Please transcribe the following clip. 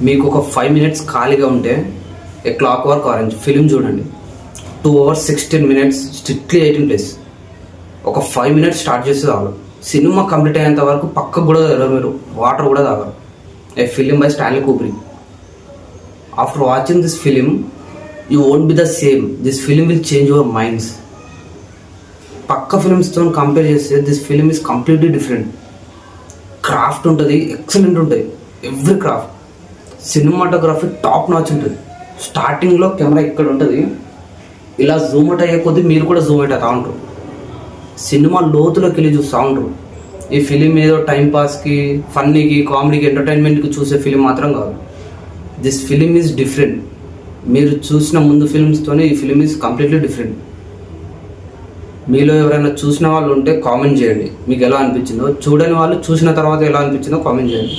మీకు ఒక 5 minutes ఖాళీగా ఉంటే a clock work orange film చూడండి. 2 hours 16 minutes స్ట్రిక్ట్లీ 18 days. ఒక 5 minutes స్టార్ట్ చేస్తే చాలు. సినిమా కంప్లీట్ అయ్యేంత వరకు పక్కకు కూడా తాగరు, మీరు వాటర్ కూడా తాగరు. A film by Stanley Kubrick. After watching this film you won't be the same. This film will change your minds. పక్క ఫిలిమ్స్తో కంపేర్ చేస్తే this film is completely different. Craft ఉంటుంది, ఎక్సలెంట్ ఉంటుంది, every craft. Cinematography top notch ఉంటుంది. స్టార్టింగ్లో camera ఇక్కడ ఉంటుంది, ఇలా జూమ్ అవుట్ అయ్యే కొద్దీ మీరు కూడా జూమ్ అవుట్ అవుతూ ఉంటారు. సినిమా లోతులోకి వెళ్ళి చూస్తూ ఉంటారు. ఈ ఫిలిం ఏదో టైంపాస్కి, ఫన్నీకి, కామెడీకి, ఎంటర్టైన్మెంట్కి చూసే ఫిలిం మాత్రం కాదు. This film is different. మీరు చూసిన ముందు ఫిలిమ్స్తోనే ఈ ఫిలిం ఈజ్ కంప్లీట్లీ డిఫరెంట్. మీలో ఎవరైనా చూసిన వాళ్ళు ఉంటే కామెంట్ చేయండి మీకు ఎలా అనిపించిందో. చూడని వాళ్ళు చూసిన తర్వాత ఎలా అనిపించిందో కామెంట్ చేయండి.